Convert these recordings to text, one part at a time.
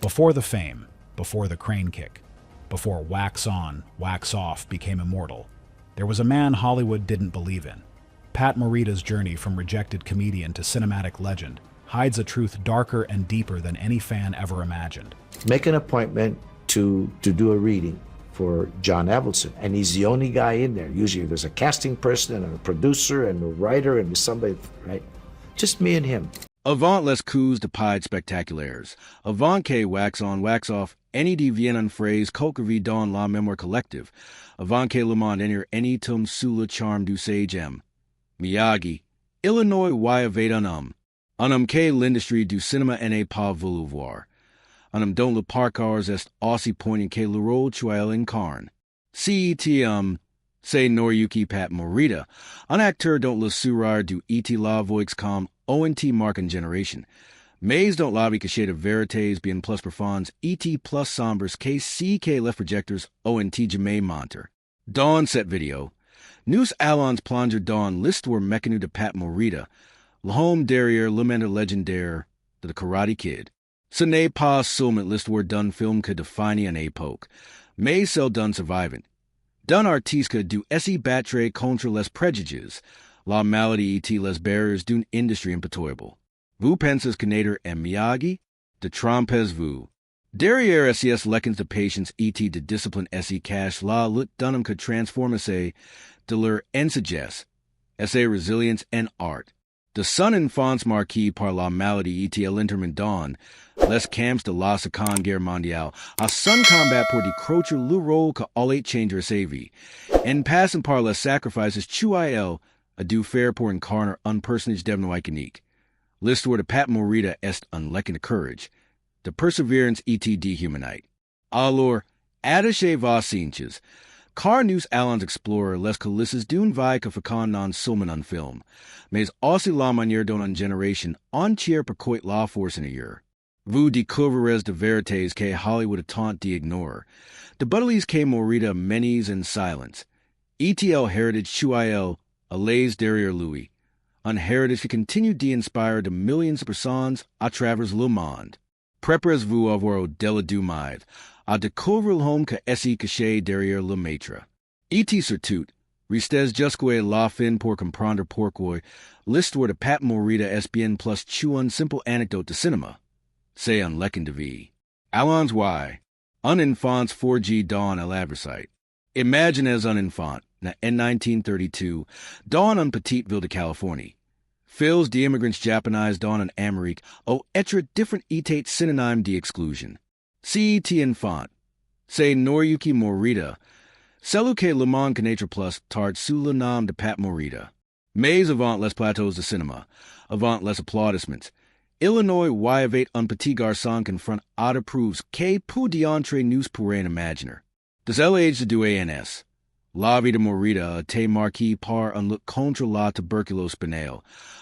Before the fame, before the crane kick, before wax on, wax off became immortal, there was a man Hollywood didn't believe in. Pat Morita's journey from rejected comedian to cinematic legend hides a truth darker and deeper than any fan ever imagined. Make an appointment to do a reading for John Avildsen, and he's the only guy in there. Usually there's a casting person and a producer and a writer and somebody, right? Just me and him. Avant les coups de pied spectaculaires. Avant que wax on, wax off, any deviennent phrase, coqueville dans la mémoire collective. Avant que le monde enter any tum sous le charme du sage M. Miyagi. Illinois y avait un homme que l'industrie du cinéma n'est pas voulu voir. Un homme dont le parcours est aussi poignant que le rôle qu'il incarne. C'est Noriyuki Pat Morita, un acteur dont le sourire du et la voix comme ONT marque une génération. Mais dont la vie cachée de vérités bien plus profondes et plus sombres que si que les projecteurs ONT jamais mentir. Dans cette vidéo, nous allons plonger dans l'histoire méconnue de Pat Morita, le homme derrière le mentor légendaire de The Karate Kid. Ce n'est pas seulement l'histoire d'un film que définit une époque, mais celle d'un survivant. D'un artiste que dû s'y battre contre les préjugés, la maladie et les barrières d'une industrie impitoyable. Vous pensez connaître un Miyagi? De trompez-vous. Derrière SES lekins de patience et de discipline SE cache la lutte d'un homme que transforme de leur insagesse, SE résilience en art. De son enfance marquée par la maladie et l'interment les camps de la Seconde Guerre mondiale, à son combat pour décrocher le rôle que allait changer sa vie, en passant par les sacrifices qu'il a dû faire pour incarner un personnage devenu iconique. L'histoire de Pat Morita est un leçon de courage, de persévérance et de humanité. Alors, attachez-vous cinches, car nous allons explorer les coulisses d'une vie que féconde non seulement un film, mais aussi la manière dont une génération entière percoit la force en ailleurs. Vous découvrirez de vérités que Hollywood a tant d'ignorer, de butteries que Morita menées en silence, et heritage qu'il a laissé derrière lui, un heritage qui continue d'inspirer de millions de personnes à travers le monde. Préparez-vous à voir au-delà du maïve, à découvrir le homme que est caché derrière le maître. Et surtout, restez jusqu'à la fin pour comprendre pourquoi l'histoire de Pat Morita est bien plus qu'une simple anecdote de cinéma. C'est un leçon de vie. Allons y. Un enfant forgé dans l'adversité. Imaginez un enfant, en 1932, dans une petite ville de Californie. Fils d'immigrants japonais dans un Amérique ou être different état synonyme d'exclusion. Si enfant, c'est Noriyuki Morita, celui que le monde connaîtra plus tard sous le nom de Pat Morita. Mais avant les plateaux de cinéma, avant les applaudissements, Illinois y avait un petit garçon confront à prouves que peu d'entre nous pourraient imaginer. Des l'âge de 2 ans, la vie de Morita a été marquée par un lutte contre la tuberculose spinale,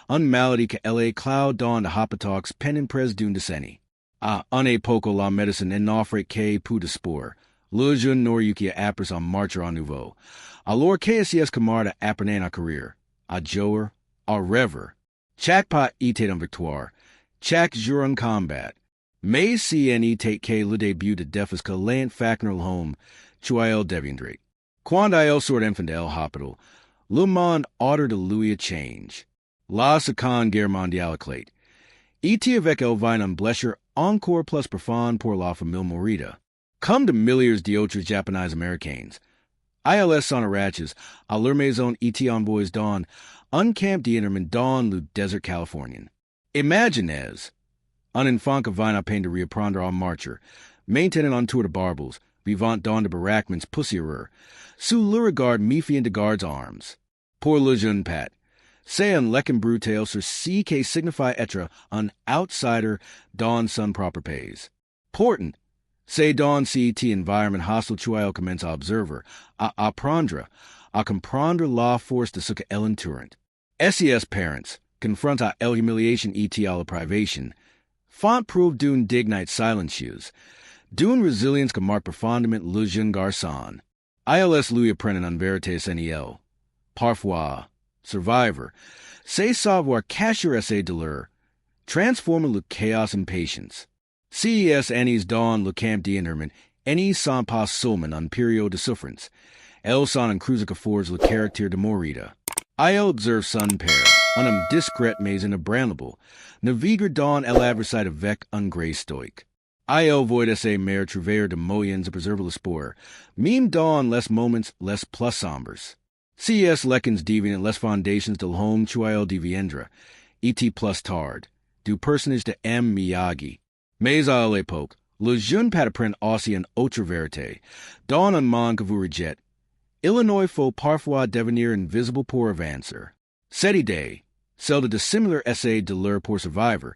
une maladie que elle cloud dans de hôpitaux pendant près d'une décennie. À une époque où la médecine n'offrait que peu de sport, le jeune Noriyuki a appris à marcher à nouveau. Alors que ses camarades apprenaient à courir, à jouer, à rêver. Chaque pas était une victoire, chaque jour un combat. Mais si en était que le début de défis que l'un facteur le homme, qu'il deviendrait. Quand il sort enfant de l'hôpital, le monde ordre de lui a change. La Seconde Guerre mondiale éclate. Et avec elle vient une blessure encore plus profonde pour la famille Morita. Comme de milliers d'autres japonais américains, ils sont arrachés à leur maison et envoyés dans un camp d'internement dans le désert californien. Imaginez, un enfant qui vient à peine de reprendre en marche, maintenant un tour de barbes, vivant dans de baraquements poussiéreux, sous le regard méfiant de gardes armes. Pour le jeune Pat, c'est un leçon brutal sur ce qui signifie être un outsider dans son propre pays. Pourtant, c'est dans cet environnement hostile qu'il commence à observer, à apprendre, à comprendre la force de ce qu'elle entoure. SES parents, confrontés à l'humiliation et à la privation, font preuve d'une dignité silencieuse, d'une résilience que marque profondément le jeune garçon. ILS lui apprennent en vérité SNEL. Parfois, survivor, c'est savoir cacher ses douleurs, transformer le chaos en patience. CES Annie's Dawn le Camp d'Interment, Annie sans pas seulement un période de souffrance. Elle son en cruise affords le caractère de Morita. Il observe son père, un homme discret mais inébranlable, navigre dans l'adversité avec un gré stoïque. Il voit ses mères trouver de moyens de préserver l'espoir, même dans les moments les plus sombres. CES Lekens deviant les fondations de l'homme chuil deviendra, et plus tard, du personnage de M. Miyagi. Mais à l'époque, le jeune Pat apprend aussi une autre vérité. Dans un monde que vous rejette, Illinois faut parfois devenir invisible pour avancer. Cette idée, celle de dissimilar essais de leur pour survivre,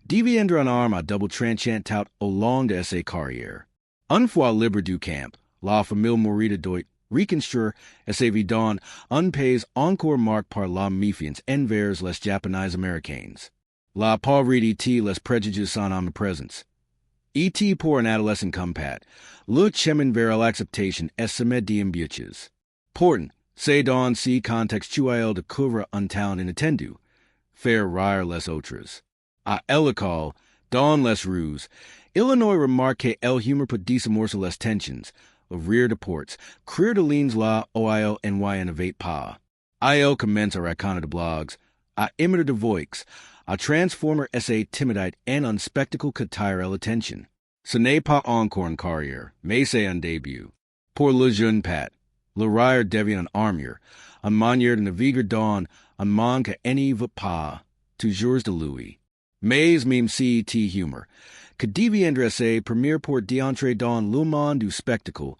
deviendra une arme à double tranchant tout au long de ses carrières. Une fois libre du camp, la famille Morita doit reconstruire ses vies dans un pays encore marqué par la méfiance envers les Japonais américains. La pauvreté les préjugés sont omniprésents. Et pour un adolescent comme Pat, le chemin vers l'acceptation est semé d'embûches. Pourtant, c'est dans ce contextuel de couvrir un talent inattendu, faire rire les autres. À l'école, dans les rues, Illinois remarque que humor peut dissimorcer les tensions, ouvrir de portes, créer de lignes là où il n'innovate pas. Il commence à raconter de blogs, à imiter de voix, à transformer ses timidités en un spectacle qui attire l'attention. Ce n'est pas encore une carrière, mais c'est un début. Pour le jeune Pat, le rire devient une armure, une manière de naviguer dans un monde qui n'éveille pas toujours de lui. Mais même si humor, que deviendra ses premières portes d'entrée dans le monde du spectacle,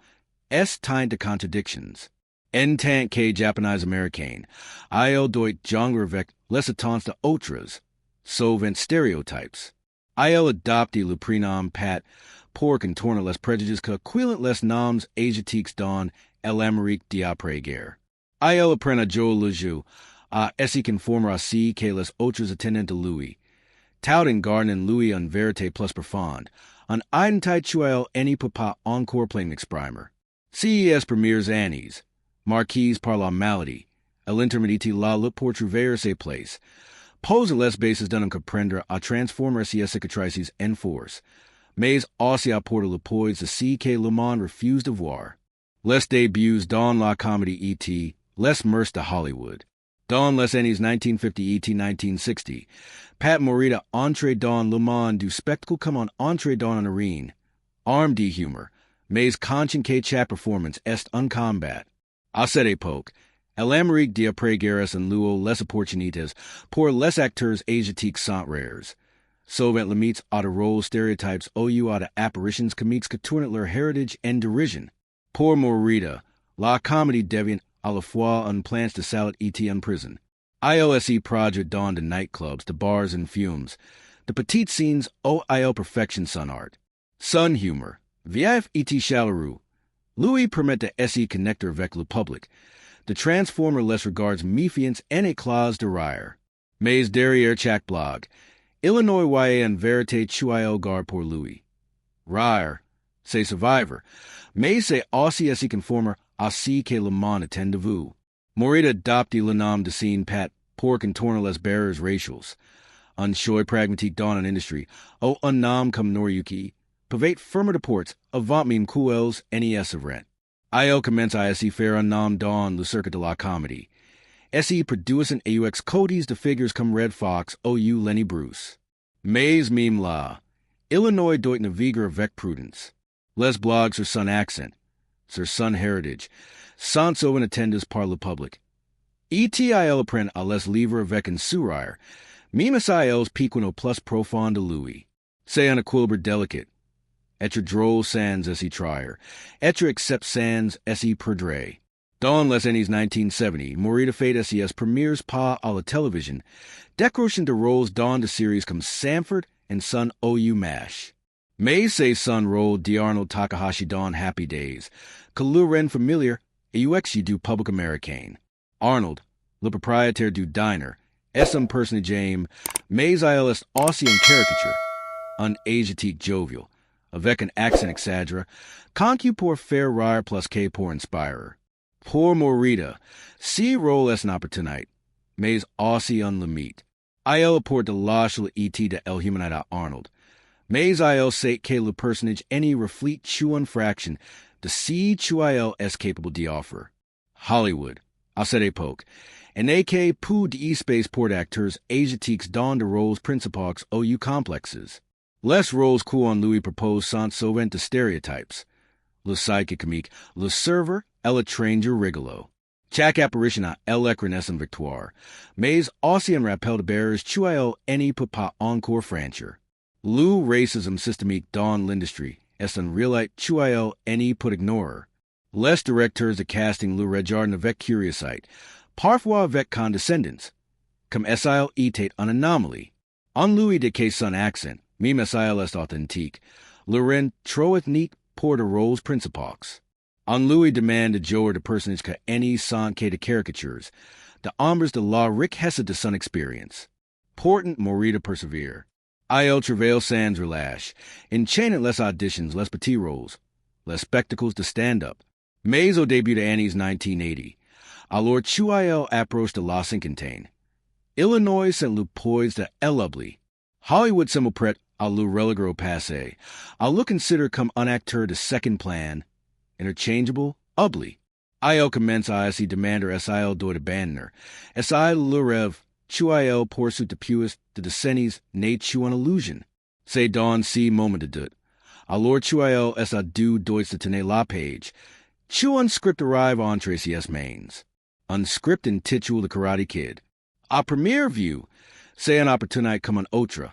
est teint de contradictions. En tant que Japonais américain, il doit jongler avec les attentes de autres, souvent stéréotypes. Il adopte le prénom Pat pour contourner les préjugés que quillant les noms asiatiques dans l'Amérique d'après-guerre. Il apprend à jouer le jeu, à se conformer à ce que les autres attendent de lui. Tout en gardant lui une vérité plus profonde, une identité qu'elle ne peut pas encore pleinement exprimer. CES premières années, marquise par la maladie, l'intermédiaire la lutte pour trouver ses places, pose les bases d'un comprendre à transformer ces cicatrices en force, mais aussi à porter le poids de ce que le monde refuse de voir. Les débuts dans la comédie E.T., les mœurs de Hollywood. Dans les années 1950 et 1960, Pat Morita entre dans le monde du spectacle comme un entrée dans une arène, arme de humor, mais conscient que chaque performance est un combat. À cette époque, l'Amérique d'après-guerre est un lieu les opportunités pour les acteurs asiatiques sont rares. Souvent limites à de rôles stéréotypes ou à de apparitions comiques que tournent leur héritage en dérision. Pour Morita, la comédie devient à la fois un planche de salade et en prison. Il produit dans de nightclubs, de bars and fumes, de petites scenes où il perfectionne son art. Son humor, vif et chaleureux, lui permet de se connecter avec le public, de transformer les regards méfiants en éclats de rire. Mais derrière chaque blague, Illinois voyait une vérité qu'elle garde pour lui. Rire, c'est survivre, mais c'est aussi se conformer à ce que le monde attend de vous. Morita adopte le nom de scène Pat pour contourner les barrières raciales. Un choix pragmatique dans une industrie, ou un nom comme Noriyuki, peuvent être fermés de portes avant même qu'elles n'y s'ouvrent. Il commence à se faire un nom dans le circuit de la comédie. Se produisent aux codes de figures comme Red Fox ou Lenny Bruce. Mais même là, Illinois doit naviguer avec prudence. Les blogs sur son accent, sur son héritage, sont so inattendues par le public. Il apprend à les livrer avec un sourire, même si ils piquent au plus profond de lui. C'est un équilibre délicat. Être drôle sans s'y trahir, être accept sans s'y perdre. Dans les années 1970, Morita fait ses premiers pas à la télévision, décrochant de rôles dans des séries comme Sanford and Son OU MASH. Mais c'est son rôle d'Arnold Takahashi dans Happy Days, que le rend familiar aux du public américain. Arnold, le propriétaire du diner, est un personnage, mais il est aussi une caricature, un asiatique jovial, avec un accent exagéré, conçu pour faire rire plus que pour inspirer. Pour Morita, ce rôle est une opportunité, mais aussi un limite. Il apporte de lâche le E.T. de l'humanité à Arnold, Mais il sait que le personnage any reflète une fraction de ce qu'il est capable d'offrir. Hollywood, à cette époque, n'est que peu d'espace pour d'acteurs asiatiques dans de rôles principaux ou complexes. Les rôles qu'on lui propose sont souvent de stéréotypes. Le sidekick comique, le serveur et le stranger rigolo. Chaque apparition a l'écran est une victoire, mais aussi un rappel de barrières qu'il n'y peut pas encore franchir. Le racisme systémique dans l'industrie est une réalité qu'il n'y peut ignorer. Les directeurs de casting le regardent avec curiosité, parfois avec condescendance, comme s'il était une anomalie. On lui dit que son accent, même s'il est authentique, le rend trop ethnique pour de rôles principaux. On lui demande de jouer de personnages que any sont que de caricatures, de ombres de la richesse de son expérience. Pourtant, Morita persévère. Il travaille sans relâche, enchaînant les auditions, les petits rôles, les spectacles de stand-up. Mais au début des années 1980, alors qu'il approche de la cinquantaine, Illinois s'est le poise de l'oubli. Hollywood semble prêt à le reléguer au passé, à le considérer comme un acteur de second plan, interchangeable, oubli. Il commence à s'y demander s'il doit abandonner, s'il le rêve, qu'il poursuit depuis de décennies n'est une illusion. C'est dans ce moment de doute, alors qu'il est à deux doigts de tenir la page, un script arrive entre ses mains. Un script intitulé The Karate Kid. À première vue, c'est une opportunité comme une autre.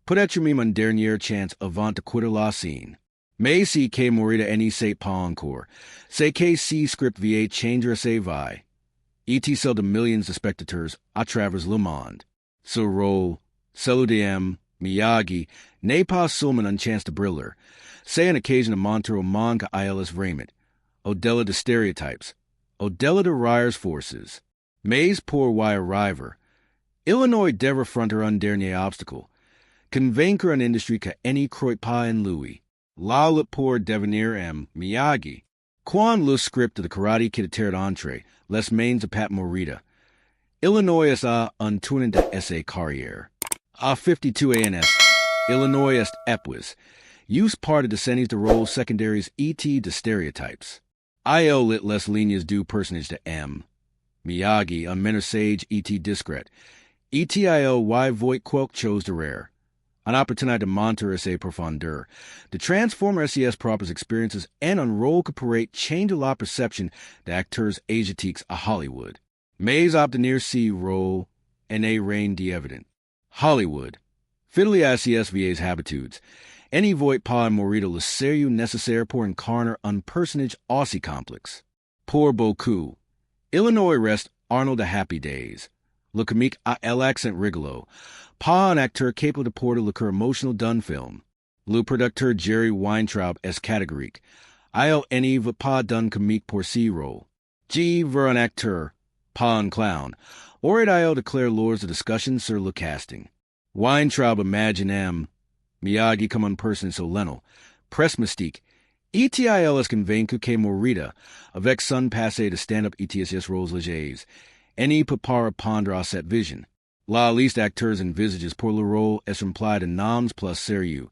Peut-être même une dernière chance avant de quitter la scène. Mais si que Morita n'y sait pas encore, c'est que si script va changer ses vies. Et celle de millions de spectateurs à travers le monde. Ce rôle, celui de Miyagi, n'est pas seulement une chance de briller. C'est une occasion de montrer au monde qu'il est vraiment. Au-delà de stéréotypes, au-delà de rares forces. Mais pour y arriver, Illinois devra affronter un dernier obstacle, convaincre une industrie que n'y croit pas en lui. La lutte pour devenir Miyagi. Quand le script de The Karate Kid est entré, les mains de Pat Morita, Illinois a un tournant de sa carrière. À 52 ans, Illinois est épuisé. Use part de décennies de rôles secondaires et de stéréotypes. Il lit les lignes du personnage de Miyagi, un meneur sage et discret. Il y voit quelque chose de rare. Une opportunité de monter ses profondeurs, de transformer ses propres expériences en un rôle qui pourrait changer la perception d'acteurs asiatiques à Hollywood. Mais obtenir ce rôle n'est rien d'évident. Hollywood, fidèle à ses vieilles habitudes, n'y voit pas Morita le sérieux nécessaire pour incarner un personnage aussi complexe. Pour beaucoup, Illinois reste Arnold de Happy Days, le comique à l'accent rigolo, pas un acteur capable de porter le cœur émotionnel d'un film. Le producteur Jerry Weintraub est catégorique. Il n'y veut pas d'un comique pour ce rôle. G veut un acteur, pas un clown. Or il déclare lors de discussion sur le casting. Weintraub imagine Miyagi comme un person solennel, presse mystique. ETIL est convaincu que Morita, avec son passé de stand-up ETSS rôles légers, n'y peut pas répondre à cette vision. La liste d'acteurs envisages pour le rôle est remplie de noms plus sérieux,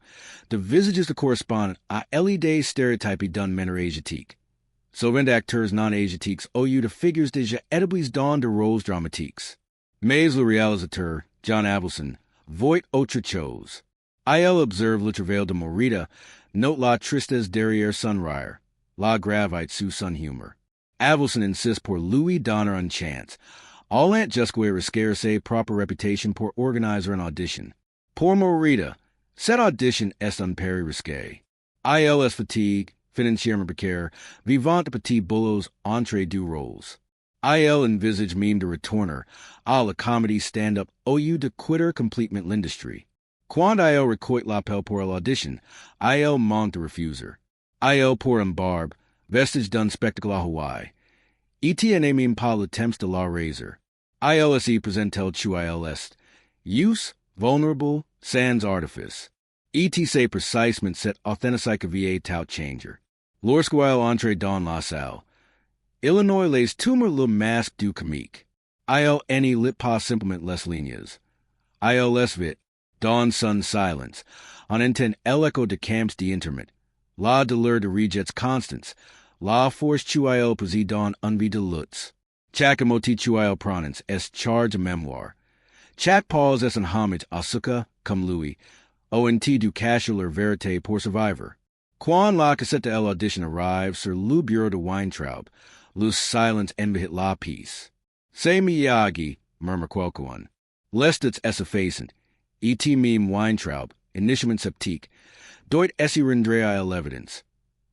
de visages de correspondent à l'idée stéréotypée d'un meneur asiatique. Souvent d'acteurs non asiatiques au lieu de figures déjà établies dans de rôles dramatiques. Mais le réalisateur, John Avildsen, voit autre chose. Il observe le travail de Morita, note la tristesse derrière son rire, la gravité sous son humor. Avildsen insiste pour lui donner une chance, allant jusqu'à risquer sa propre réputation pour organiser une audition. Pour Morita, cette audition est un pari risqué. Il est fatigué, financièrement précaire, vivant de petits boulots entre deux rôles. Il envisage même de retourner à la comédie stand-up au lieu de quitter complètement l'industrie. Quand il recueille l'appel pour l'audition, il monte de refuser. Il pour un barbe, vestige d'un spectacle à Hawaii. Et n'est même pas le temps de la raiser. Il s'y présente tel qu'il est. Use, vulnerable, sans artifice. Et c'est précisément cette authenticité vieille tout changer. Lorsqu'il entre dans la salle, Illinois laisse tomber le masque du comique. Il n'y lit pas simplement les lignes. Il les vit, Dawn Sun Silence, en enten eleco de camps de intermit, la de l'heure de regets constance, la force chuael posi dawn unvi de lutz. Chacamoti chuael pronins, es charge a memoir. Chac Pauls es en homage asuka cum lui, ont du cachular verite pour survivor. Quan la cassette el audition arrive sur le bureau de Weintraub, lus silence envihit la peace. Say Miyagi, murmur quelqueone. Lestits es effacent, et meme Weintraub, initiament septique, doit esse rendrea el evidence.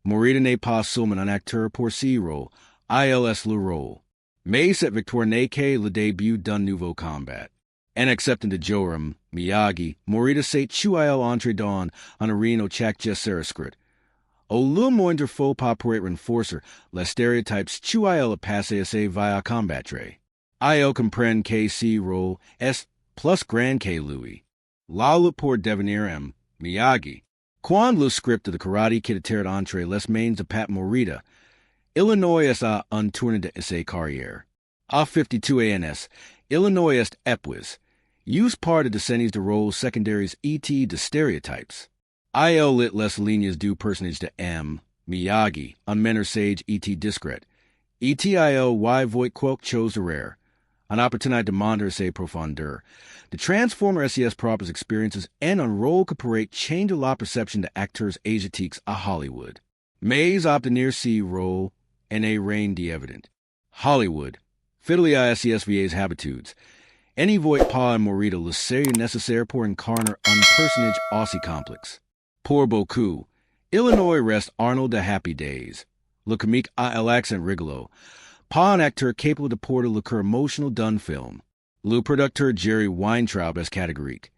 Morita ne pas seulement un acteur pour si rôle, ils le rôle. Mais cette victoire n'est que le début d'un nouveau combat. En acceptant de Joram, Miyagi, Morita sait chuael entre dans un arena chac gesseriscrit. Au le moindre faux pas pour renforcer les stéréotypes chuael a passé essayer via combattre. Il comprend que si rôle est plus grand que lui. La le pour devenir M. Miyagi. Quand le script de the Karate Kid atterrit entre les mains de Pat Morita, Illinois est à un tournant de sa carrière. A 52 ans, Illinois est épuisé. Use part de décennies de rôles secondaires et de stéréotypes. Il lit les lignes du personnage de M. Miyagi, un meneur sage et discret. Il y voit quelque chose de rare. An opportunité de montrer ses profondeurs. The Transformer SES Proper's experiences and un rôle que pourrait changer la perception de acteurs asiatiques à Hollywood. Mais obtenir si rôle en a reine d'évident. Hollywood, fidèle à SESVA's habitudes. Any voit pas en Morita le sérieux nécessaire pour incarner un personnage aussi complexe. Pour beaucoup, Illinois reste Arnold de Happy Days. Le comique à l'accent rigolo. Pas un acteur capable de porter le cœur emotional d'un film. Le producteur Jerry Weintraub est catégorique.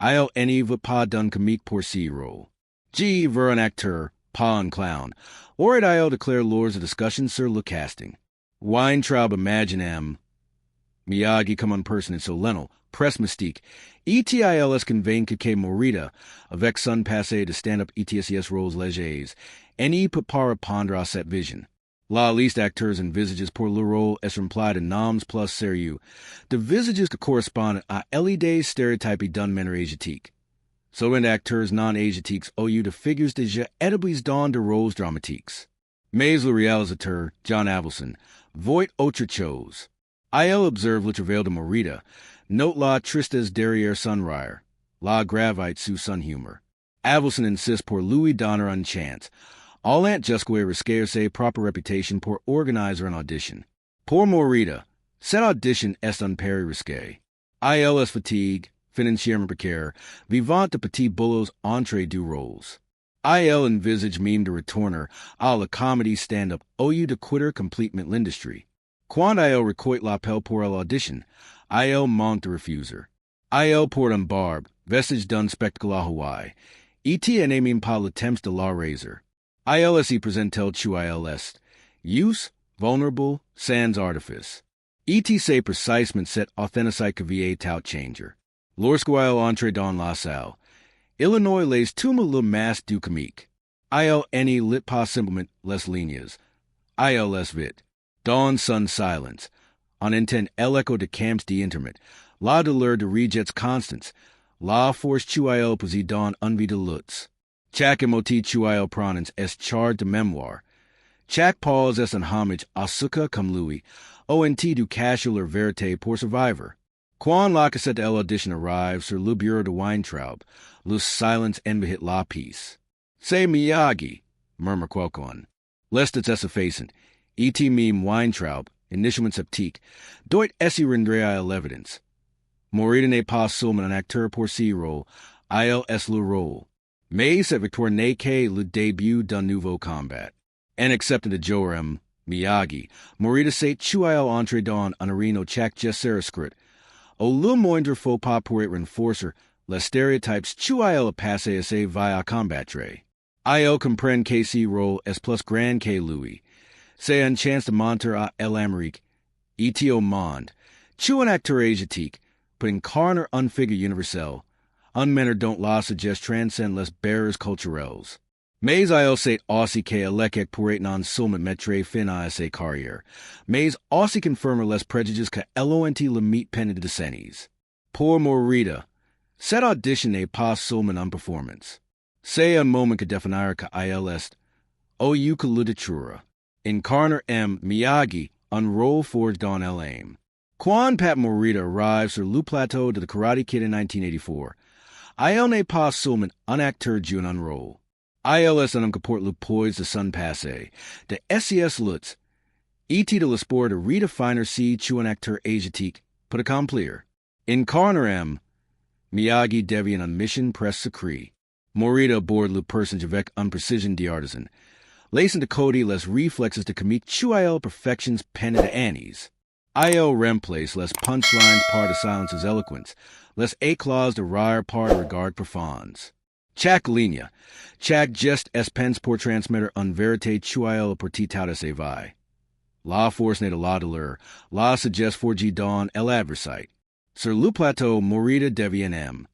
Il n'y veut pas d'un comique pour si rôle. G veut un acteur, pas un clown. Or il declare lors de discussion sur le casting. Weintraub imagine M. Miyagi comme un personnage solennel, presse mystique. ETILS convaincu que Morita, avec son passé de stand-up ETSES rôles légers, n'y peut pas répondre à cette vision. La liste acteurs envisages pour le rôle est remplie de noms plus sérieux, de visages qui correspondent à l'idée stéréotypée d'un meneur asiatique. Seulement acteurs non asiatiques au lieu de figures déjà établies dans de rôles dramatiques. Mais le réalisateur, John Avildsen, voit autre chose. Il observe le travail de Morita, note la tristesse derrière son rire, la gravité sous son humor. Avildsen insiste pour lui donner une chance. Allant jusqu'à risquer sa propre réputation pour organiser une audition. Pour Morita, cette audition est un pari risqué. Il est fatigue, financièrement précaire, vivant de petits boulots entre deux rôles. Il envisage même de retourner à la comédie stand-up au lieu de quitter complètement l'industrie. Quand il recueille l'appel pour l'audition, il manque de refuser. Il porte un barbe, vestige d'un spectacle à Hawaii. Et n'est même pas le temps de la razor. Il s'y présente tel qu'il est. Use, vulnerable, sans artifice. Et c'est précisément cette authenticité que vient tout changer. Lorsqu'il entre dans la salle, Illinois laisse tout le masque du comique. Il n'y lit pas simplement les lignes. Il les vit. Dawn Sun Silence. En enten l'écho de camps de intermit. La de l'heure de regets constance. La force chuael posi dawn unvi de lutz. Chac emoti chuael pronins es charge de memoir. Chac Pauls es en homage asuka cum lui, ont du cachular verite pour survivor. Quan la cassette el audition arrive sur le bureau de Weintraub, lus silence envihit la peace. Say Miyagi, murmur quelqueone. Lestits es effacent, et meme Weintraub, initiament septique, doit esse rendrea el evidence. Morita ne pas seulement un acteur pour si rôle, ils le rôle. Mais cette victoire n'est que le début d'un nouveau combat. En acceptant de Joram, Miyagi, Morita sait chuael entre dans un arena chac gesseriscrit. Au le moindre faux pas pour renforcer les stéréotypes chuael a passé essayer via combattre. Il comprend que si rôle est plus grand que lui. C'est une chance de monter à l'Amérique, et au monde. Tu un acteur asiatique, peut incarner une figure universelle. Un meneur dont la sagesse transcende les barrières culturelles. Mais il sait aussi que l'échec pourrait non seulement mettre fin à sa carrière, mais aussi confirmer les préjugés que l'ont limite pendant des décennies. Pour Morita, Set audition a pas sulman un performance. Say a moment que definir que il est o untouchable. Incarner M. Miyagi un rôle forged dans l'aim. Quan Pat Morita arrives sur le plateau de The Karate Kid in 1984, il n'est pas seulement un acteur joue un rôle. Il est un homme qui porte le poids de son passé, de SES LİGHTS, et de l'espoir de redéfinir si tu un acteur asiatique pour accomplir. Incarner M. Miyagi devient une mission presque secrète. Morita aborde le personnage avec une précision d'artisan, laissant de côté les réflexes de comique il perfections peine de années. Il remplace les punchlines par de silences éloquentes, les éclats de rire par de regard profonds. Chaque ligne, chaque geste pense pour transmettre une vérité il pour titata se vai. La force n'est de la douleur, la sagesse forgée dans l'adversité. Sur le plateau, Morita devient M.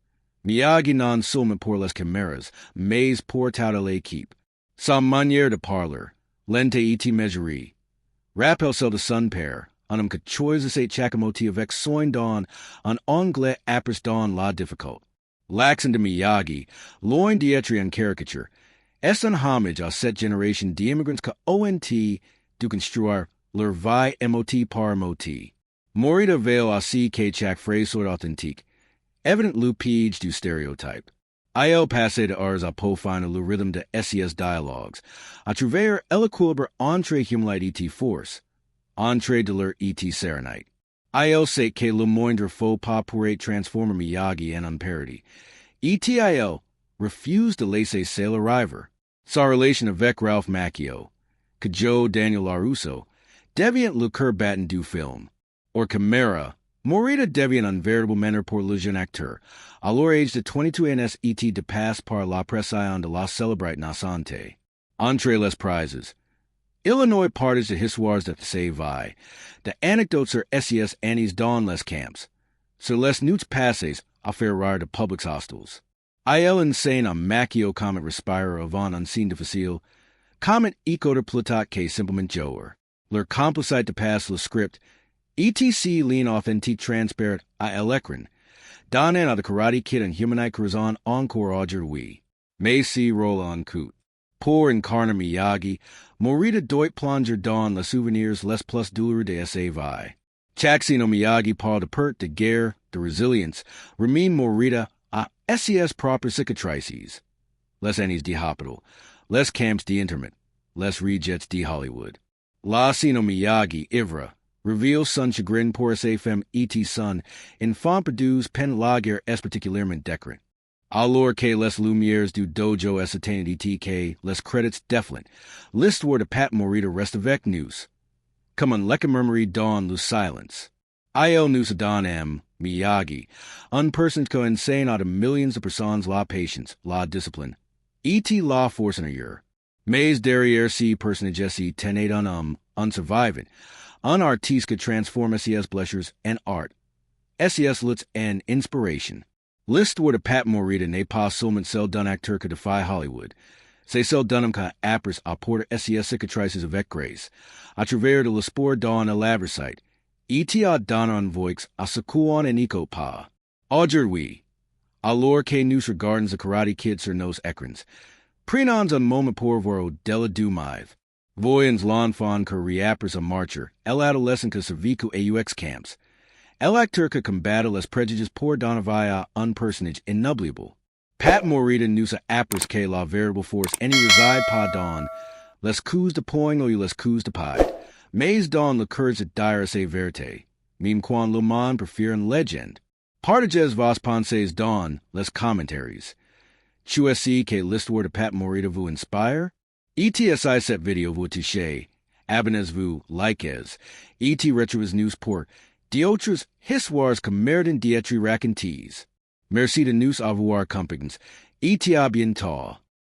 Miyagi non seulement pour les caméras, mais pour toute l'équipe. Sa manière de parler, lente et mesurée, rappelle celle de son père, un homme que choisit ses chakamoti avec soin dans un anglais apres dans la difficult. L'accent de Miyagi, loin d'être une caricature, est un homage à cette génération d'immigrants que ont dû construire leur vie mot par mot. Morita veille aussi que chaque phrase soit authentique, evident le piège du stéréotype. Il passe de heures à peaufiner le rythme de SES dialogues, à trouver l'équilibre entre humilité et force, entre douleur et sérénité. Il sait que le moindre faux pas pourrait transformer Miyagi en un parody. Il refuse de laisser ça arriver. Sa relation avec Ralph Macchio, que Joe Daniel LaRusso, devient le cœur battant du film. Or Camara, Morita devient un véritable mentor pour le jeune acteur, à l'âge de 22 ans et de passe par la pression de la célébrate naissante. Entre les prizes, Illinois partage de histoires de sa vie, de anecdotes sur SES années dans les camps, sur les nuits passées à faire rire de publics hostiles. Il enseigne à Macchio comment respirer avant un scène difficile, comment écouter plutôt que simplement jouer. Leur complicité de passe le script, etc. lean authentique transparent à l'écran, donnant à The Karate Kid un humanité raison encore aujourd'hui. Mais si rôle en coûte. Pour incarner Miyagi, Morita doit plonger dans les souvenirs les plus douloureux de sa vie. Chaque scène Miyagi parle de perte, de guerre, de résilience, remine Morita à SES propres cicatrices. Les années de hospital, les camps d'interment, les rejets de Hollywood. La scène Miyagi, ivre, reveal son chagrin pour sa femme et son enfant produit pen la guerre est particulièrement décrite. Alors que les lumières du dojo est atteint et que les credits défilent, l'histoire de Pat Morita reste avec nous, comme un leque murmurie dans le silence. Il nous donne M. Miyagi, un personnage qui enseigne à de millions de personnes la patience, la discipline, et la force intérieure. Mais derrière ces personnages tenait un homme, un survivant, un artiste qui transforme SES blessures en art, SES LİGHTS en inspiration. L'histoire de Pat Morita n'est pas seulement celle d'un acteur qui défie Hollywood. C'est celle d'un homme qui apprend à porter SES cicatrices avec grâce, à travers de l'espoir dans l'adversité, et à donner un voix à ce qu'on n'écoute pas. Aujourd'hui, alors que nous regardons The Karate Kid sur nos écrans, prenons un moment pour voir au-delà du mive. Voyons l'enfant que réapprend à marcher, l'adolescent que survécu à UX camps, l'acteur que combat les préjugés pour donner un personnage inoubliable. Pat Morita nous apprend que la véritable force n'y réside pas dans les coups de poing ou les coups de paille, mais dans le courage de dire sa vérité, même quand le monde préfère une légende. Partagez vos pensées dans les commentaires. Tu sais que l'histoire de Pat Morita vous inspire? Et si cette vidéo vous touche, abonnez-vous, likez, et retrouvez nous pour d'autres histoires que méritent d'être racontées. Merci de nous avoir accompagnés, et à bientôt.